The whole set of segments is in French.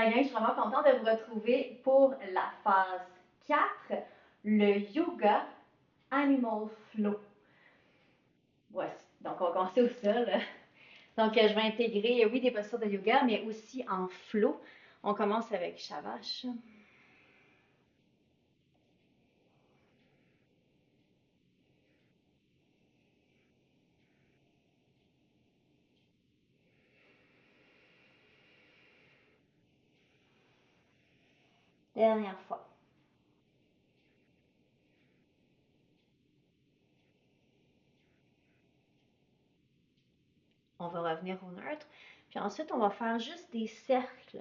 bien, je suis vraiment contente de vous retrouver pour la phase 4, le yoga Animal Flow. Voici, donc on va commencer au sol. Donc je vais intégrer, oui, des postures de yoga, mais aussi en flow. On commence avec Shavash. Dernière fois. On va revenir au neutre. Puis ensuite, on va faire juste des cercles.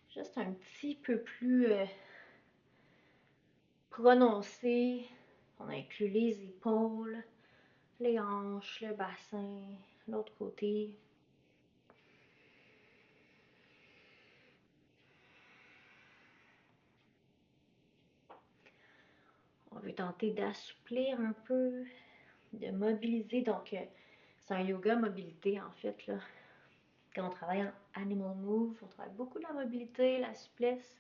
Juste un petit peu plus prononcé. On inclut les épaules, les hanches, le bassin, l'autre côté. On veut tenter d'assouplir un peu, de mobiliser. Donc, c'est un yoga mobilité en fait, là. Quand on travaille en Animal Move, on travaille beaucoup la mobilité, la souplesse.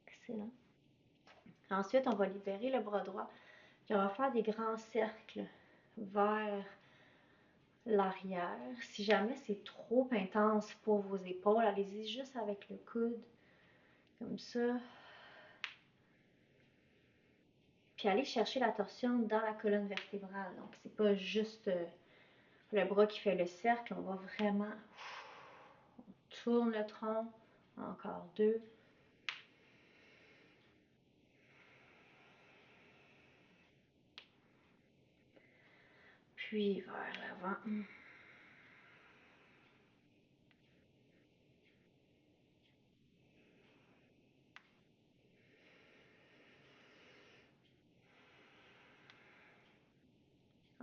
Excellent. Ensuite, on va libérer le bras droit. Puis on va faire des grands cercles vers l'arrière. Si jamais c'est trop intense pour vos épaules, allez-y juste avec le coude, comme ça. Puis allez chercher la torsion dans la colonne vertébrale. Donc, c'est pas juste le bras qui fait le cercle. On va vraiment... On tourne le tronc. Encore deux. Puis vers l'avant.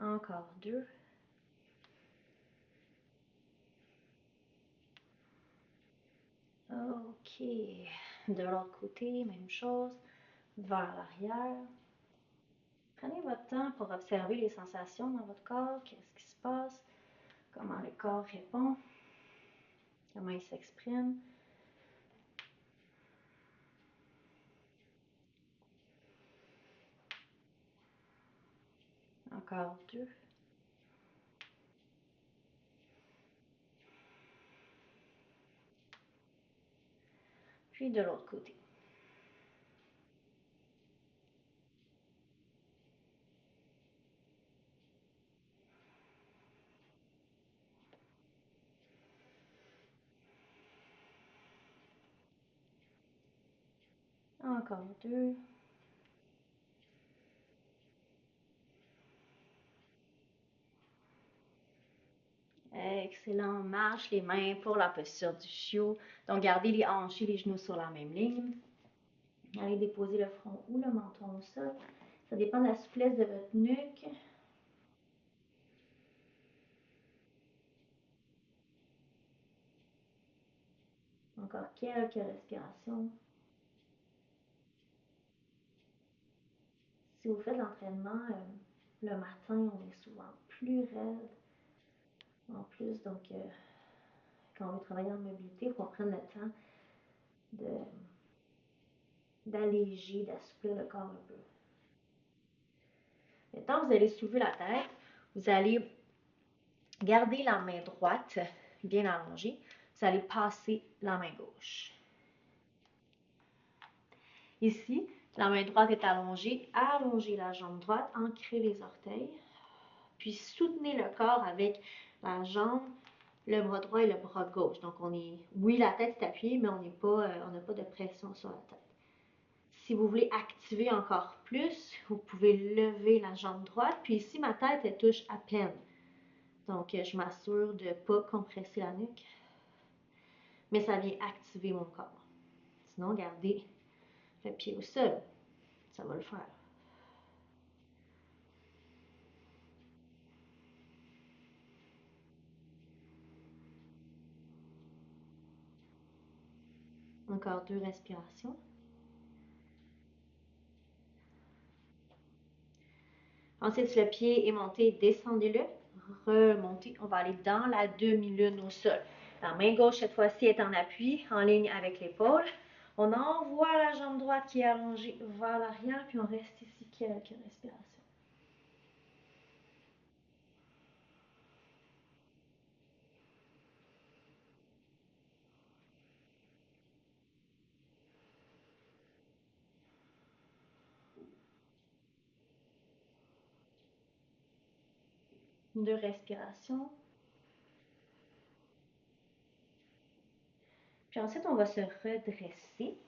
Encore deux. Ok. De l'autre côté, même chose. Vers l'arrière. Prenez votre temps pour observer les sensations dans votre corps. Qu'est-ce qui se passe? Comment le corps répond? Comment il s'exprime? Encore deux. Puis de l'autre côté. Encore deux. Excellent. On marche les mains pour la posture du chiot. Donc, gardez les hanches et les genoux sur la même ligne. Allez déposer le front ou le menton au sol. Ça dépend de la souplesse de votre nuque. Encore quelques respirations. Si vous faites l'entraînement le matin, on est souvent plus raide. En plus, donc, quand on veut travailler en mobilité, il faut prendre le temps d'alléger, d'assouplir le corps un peu. Maintenant, vous allez soulever la tête. Vous allez garder la main droite bien allongée. Vous allez passer la main gauche. Ici, la main droite est allongée. Allongez la jambe droite, ancrez les orteils. Puis soutenez le corps avec la jambe, le bras droit et le bras gauche. Donc, on est, oui, la tête est appuyée, mais on n'a pas de pression sur la tête. Si vous voulez activer encore plus, vous pouvez lever la jambe droite. Puis ici, ma tête, elle touche à peine. Donc, je m'assure de ne pas compresser la nuque. Mais ça vient activer mon corps. Sinon, gardez le pied au sol. Ça va le faire. Encore deux respirations. Ensuite, si le pied est monté, descendez-le, remontez. On va aller dans la demi-lune au sol. La main gauche, cette fois-ci, est en appui, en ligne avec l'épaule. On envoie la jambe droite qui est allongée vers l'arrière, puis on reste ici quelques respirations. Deux respirations. Puis ensuite, on va se redresser.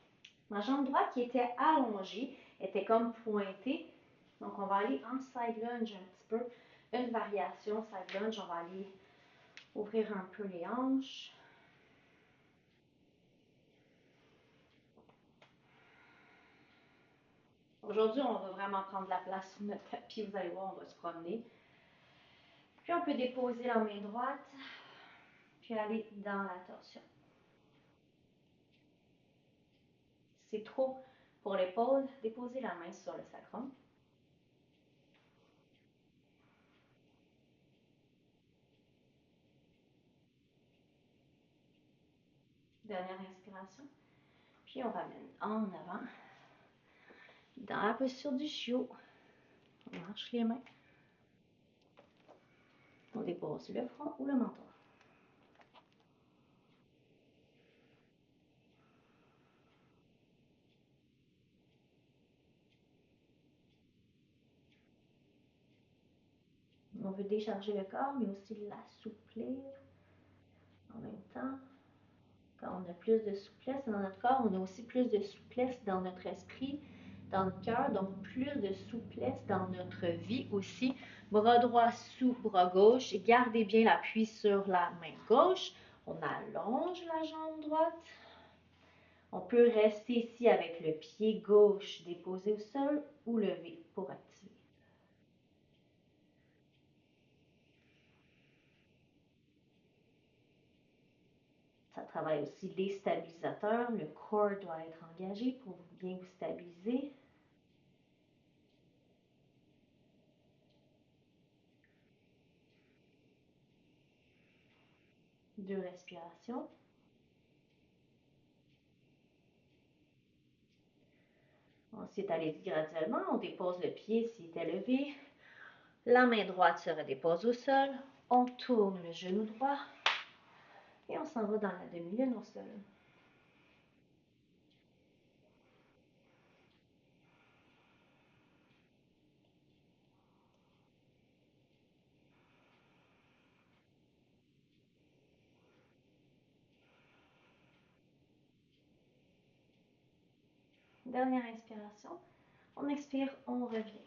Ma jambe droite qui était allongée était comme pointée. Donc, on va aller en side lunge un petit peu. Une variation side lunge. On va aller ouvrir un peu les hanches. Aujourd'hui, on va vraiment prendre la place sur notre tapis. Vous allez voir, on va se promener. Puis, on peut déposer la main droite. Puis, aller dans la torsion. Si c'est trop pour l'épaule, déposez la main sur le sacrum. Dernière inspiration. Puis, on ramène en avant. Dans la posture du chiot. On marche les mains. On dépose le front ou le menton. On veut décharger le corps, mais aussi l'assouplir en même temps. Quand on a plus de souplesse dans notre corps, on a aussi plus de souplesse dans notre esprit, dans notre cœur, donc plus de souplesse dans notre vie aussi. Bras droit sous bras gauche. Gardez bien l'appui sur la main gauche. On allonge la jambe droite. On peut rester ici avec le pied gauche déposé au sol ou levé pour activer. Ça travaille aussi les stabilisateurs. Le corps doit être engagé pour bien vous stabiliser. Deux respirations. Ensuite, allez-y graduellement. On dépose le pied s'il est élevé. La main droite se redépose au sol. On tourne le genou droit. Et on s'en va dans la demi-lune au sol. Dernière inspiration. On expire, on revient.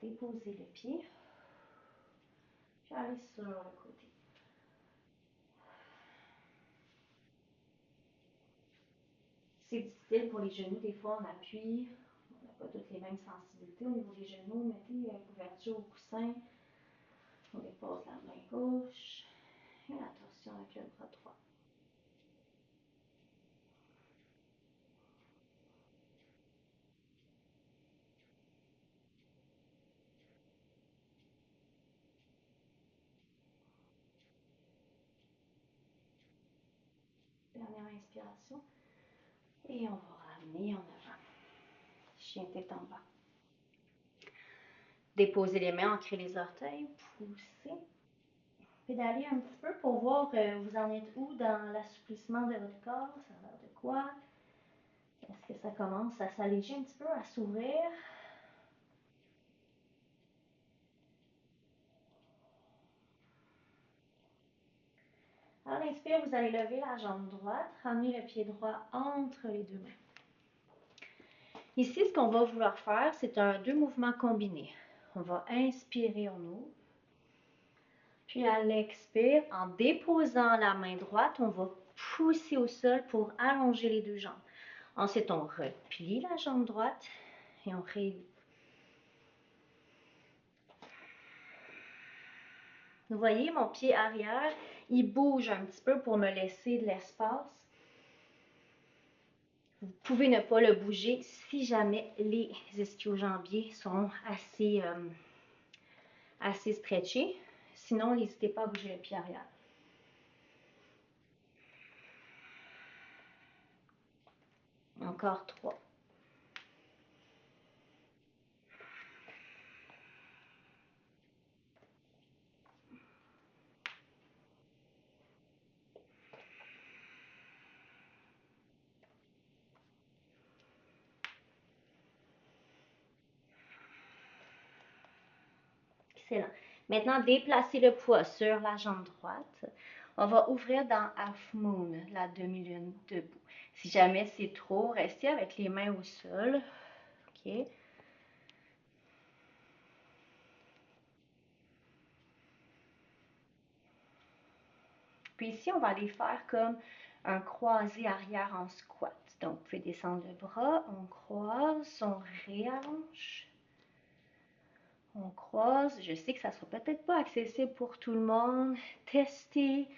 Déposez le pied. Puis allez sur le côté. C'est difficile pour les genoux. Des fois, on appuie. On n'a pas toutes les mêmes sensibilités au niveau des genoux. Mettez une couverture au coussin. On dépose la main gauche. Et la torsion avec le bras droit. Dernière inspiration. Et on va ramener en avant. Chien tête en bas. Déposez les mains, ancrez les orteils, poussez. Pédalez un petit peu pour voir vous en êtes où dans l'assouplissement de votre corps. Ça a l'air de quoi? Est-ce que ça commence à s'alléger un petit peu, à s'ouvrir? À l'inspire, vous allez lever la jambe droite, ramener le pied droit entre les deux mains. Ici, ce qu'on va vouloir faire, c'est deux mouvements combinés. On va inspirer, on ouvre. Puis à l'expire, en déposant la main droite, on va pousser au sol pour allonger les deux jambes. Ensuite, on replie la jambe droite et on réouvre. Vous voyez, mon pied arrière, il bouge un petit peu pour me laisser de l'espace. Vous pouvez ne pas le bouger si jamais les ischio-jambiers sont assez assez stretché. Sinon, n'hésitez pas à bouger le pied arrière. Encore 3. Excellent. Maintenant, déplacez le poids sur la jambe droite. On va ouvrir dans Half Moon, la demi-lune debout. Si jamais c'est trop, restez avec les mains au sol. OK. Puis ici, on va aller faire comme un croisé arrière en squat. Donc, vous pouvez descendre le bras, on croise, on réallonge. On croise. Je sais que ça ne sera peut-être pas accessible pour tout le monde. Testez.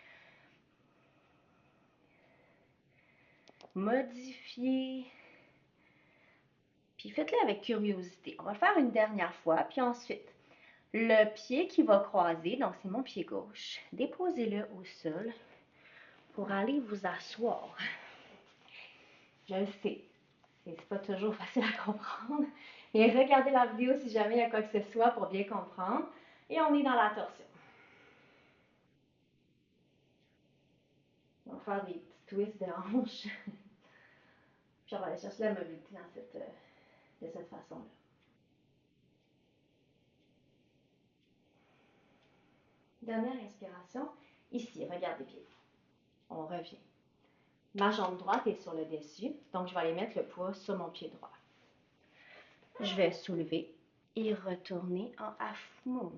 Modifiez. Puis faites-le avec curiosité. On va le faire une dernière fois. Puis ensuite, le pied qui va croiser, donc c'est mon pied gauche, déposez-le au sol pour aller vous asseoir. Je le sais, c'est pas toujours facile à comprendre. Et regardez la vidéo si jamais il y a quoi que ce soit pour bien comprendre. Et on est dans la torsion. On va faire des petits twists de hanches. Puis on va aller chercher la mobilité de cette façon-là. Dernière inspiration. Ici, regardez bien. On revient. Ma jambe droite est sur le dessus, donc je vais aller mettre le poids sur mon pied droit. Je vais soulever et retourner en Half Moon.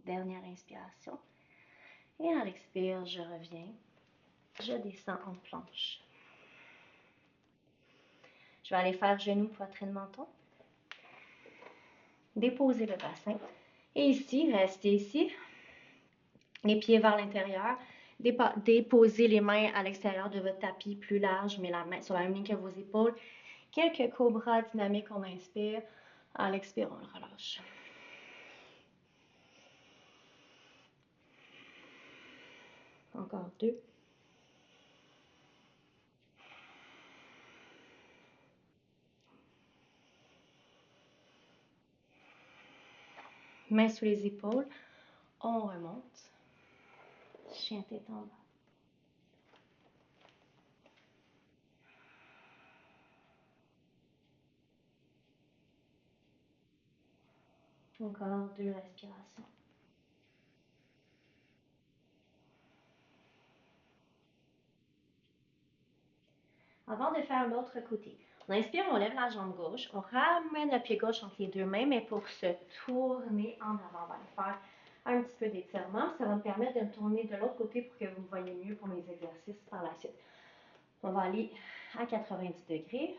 Dernière inspiration. Et à l'expire, je reviens. Je descends en planche. Je vais aller faire genou, poitrine, menton. Déposer le bassin. Et ici, restez ici. Les pieds vers l'intérieur. Déposez les mains à l'extérieur de votre tapis plus large, mais la main sur la même ligne que vos épaules. Quelques cobras dynamiques, on inspire. À l'expire, on le relâche. Encore 2. Mains sous les épaules. On remonte. Chien tête en bas. Encore 2 respirations. Avant de faire l'autre côté, on inspire, on lève la jambe gauche, on ramène le pied gauche entre les deux mains, mais pour se tourner en avant, on va faire un petit peu d'étirement. Ça va me permettre de me tourner de l'autre côté pour que vous me voyez mieux pour mes exercices par la suite. On va aller à 90 degrés.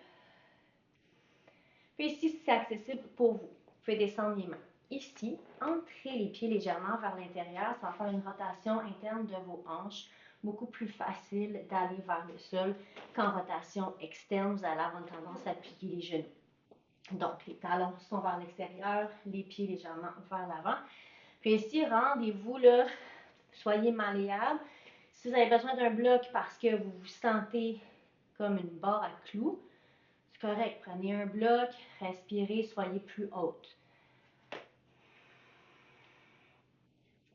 Puis ici, si c'est accessible pour vous, vous pouvez descendre les mains. Ici, entrez les pieds légèrement vers l'intérieur. Ça va faire une rotation interne de vos hanches. Beaucoup plus facile d'aller vers le sol qu'en rotation externe. Vous allez avoir une tendance à plier les genoux. Donc, les talons sont vers l'extérieur, les pieds légèrement vers l'avant. Puis ici, rendez-vous là, soyez malléable. Si vous avez besoin d'un bloc parce que vous vous sentez comme une barre à clous, c'est correct. Prenez un bloc, respirez, soyez plus haute.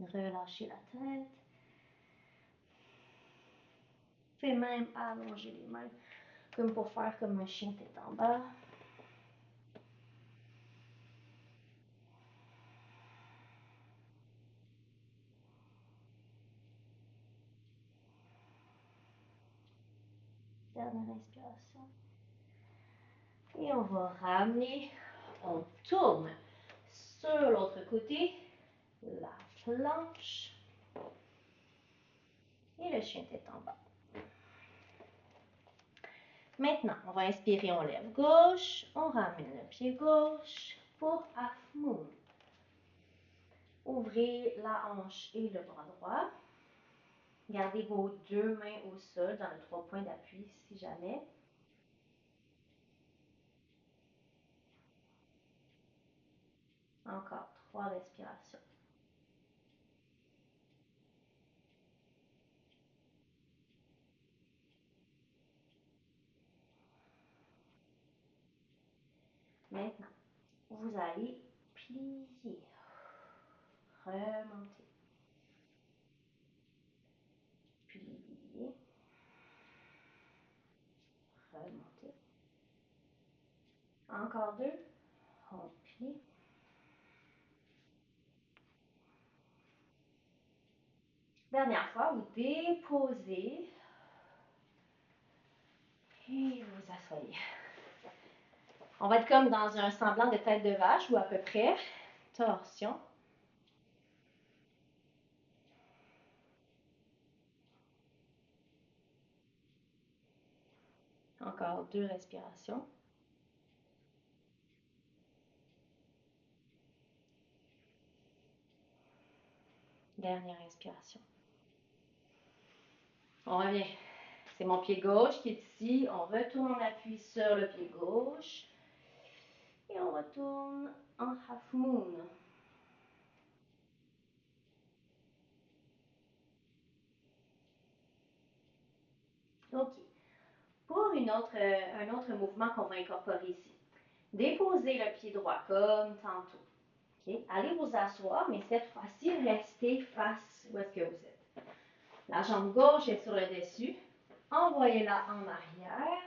Relâchez la tête. Vous pouvez même allonger les mains comme pour faire comme un chien tête en bas. Dernière inspiration. Et on va ramener, on tourne sur l'autre côté, la planche et le chien tête en bas. Maintenant, on va inspirer, on lève gauche, on ramène le pied gauche pour Half Moon. Ouvrez la hanche et le bras droit. Gardez vos deux mains au sol dans le 3 points d'appui si jamais. Encore 3 respirations. Maintenant, vous allez plier, remonter, plier, remonter. Encore 2, on plie. Dernière fois, vous déposez et vous asseyez. On va être comme dans un semblant de tête de vache ou à peu près. Torsion. Encore 2 respirations. Dernière respiration. On revient. C'est mon pied gauche qui est ici. On retourne en appui sur le pied gauche. Et on retourne en half moon. OK. Pour un autre mouvement qu'on va incorporer ici. Déposez le pied droit comme tantôt. Okay? Allez vous asseoir, mais cette fois-ci, restez face où est-ce que vous êtes. La jambe gauche est sur le dessus. Envoyez-la en arrière.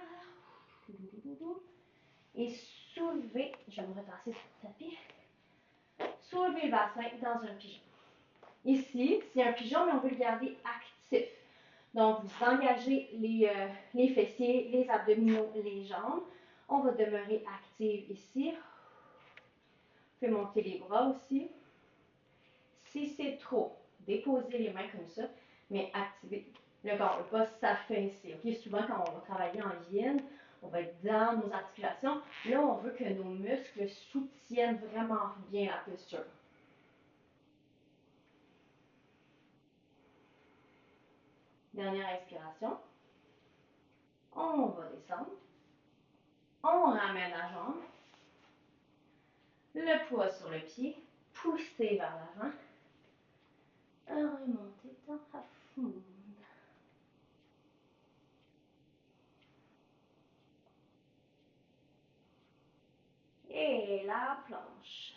Et soulevez, je vais me retasser sur le tapis. Soulevez le bassin dans un pigeon. Ici, c'est un pigeon, mais on veut le garder actif. Donc, vous engagez les fessiers, les abdominaux, les jambes. On va demeurer active ici. Vous pouvez monter les bras aussi. Si c'est trop, déposez les mains comme ça, mais activez le corps. Le pas s'affaisser. Okay? Souvent, quand on va travailler en yin, on va être dans nos articulations. Là, on veut que nos muscles soutiennent vraiment bien la posture. Dernière expiration. On va descendre. On ramène la jambe. Le poids sur le pied. Poussez vers l'avant. Remontez dans half moon. Et la planche.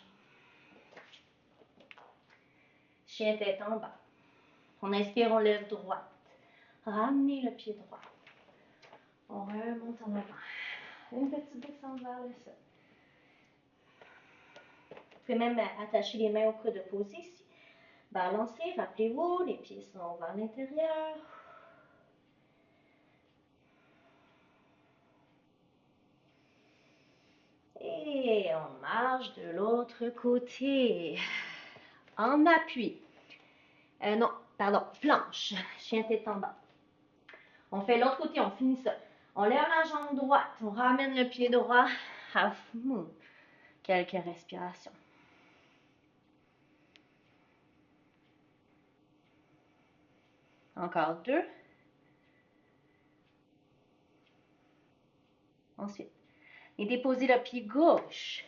Chien tête en bas. On inspire, on lève droite. Ramenez le pied droit. On remonte en avant. Une petite descente vers le sol. Vous pouvez même attacher les mains au coude opposé ici. Balancer, rappelez-vous, les pieds sont vers l'intérieur. Et on marche de l'autre côté. En appui. Non, pardon, planche. Chien tête en bas. On fait l'autre côté, on finit ça. On lève la jambe droite, on ramène le pied droit. Half moon. Quelques respirations. Encore 2. Ensuite, et déposez le pied gauche.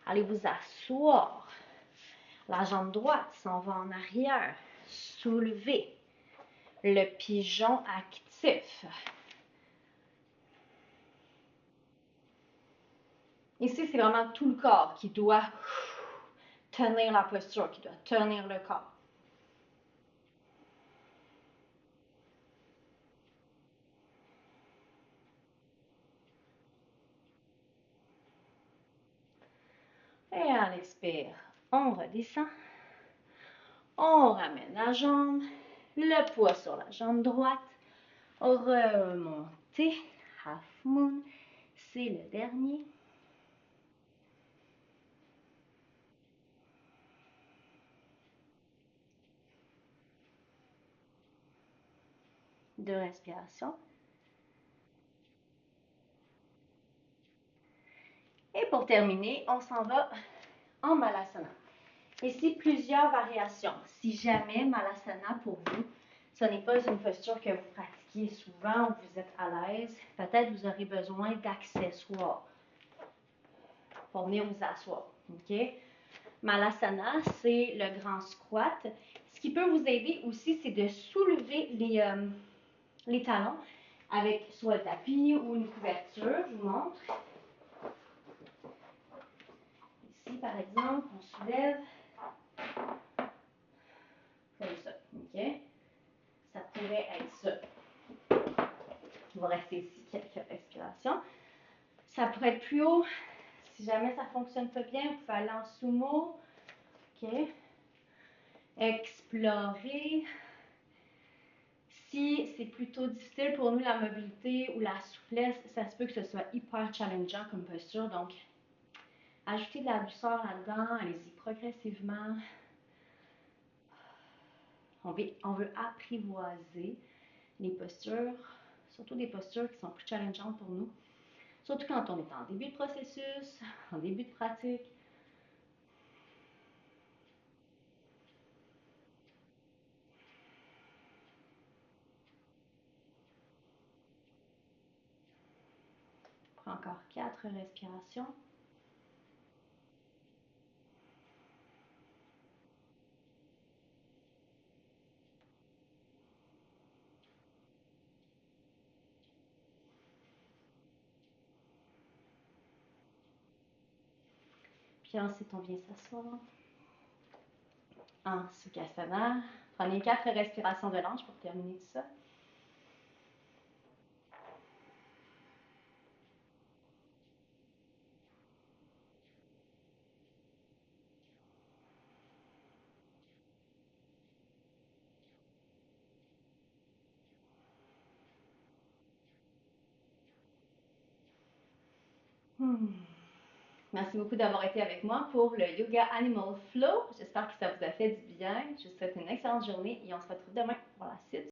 Allez vous asseoir. La jambe droite s'en va en arrière. Soulevez. Le pigeon actif. Ici, c'est vraiment tout le corps qui doit tenir la posture, qui doit tenir le corps. Et à l'expire, on redescend. On ramène la jambe, le poids sur la jambe droite. Remontez, half moon, c'est le dernier. Deux respirations. Et pour terminer, on s'en va en Malasana. Ici, plusieurs variations. Si jamais Malasana pour vous, ce n'est pas une posture que vous pratiquez souvent ou vous êtes à l'aise, peut-être vous aurez besoin d'accessoires pour venir vous asseoir. OK? Malasana, c'est le grand squat. Ce qui peut vous aider aussi, c'est de soulever les talons avec soit le tapis ou une couverture. Je vous montre. Ici, par exemple, on soulève comme ça. OK? Ça pourrait être ça. On va rester ici quelques respirations. Ça pourrait être plus haut. Si jamais ça ne fonctionne pas bien, vous pouvez aller en sumo. OK? Explorer. Si c'est plutôt difficile pour nous la mobilité ou la souplesse, ça se peut que ce soit hyper challengeant comme posture. Donc, ajoutez de la douceur là-dedans. Allez-y progressivement. On veut apprivoiser les postures, surtout des postures qui sont plus challengeantes pour nous. Surtout quand on est en début de processus, en début de pratique. On prend encore 4 respirations. Puis ensuite, on vient s'asseoir. En Sukhasana. Prenez 4 respirations de l'ange pour terminer tout ça. Merci beaucoup d'avoir été avec moi pour le Yoga Animal Flow. J'espère que ça vous a fait du bien. Je vous souhaite une excellente journée et on se retrouve demain pour la suite.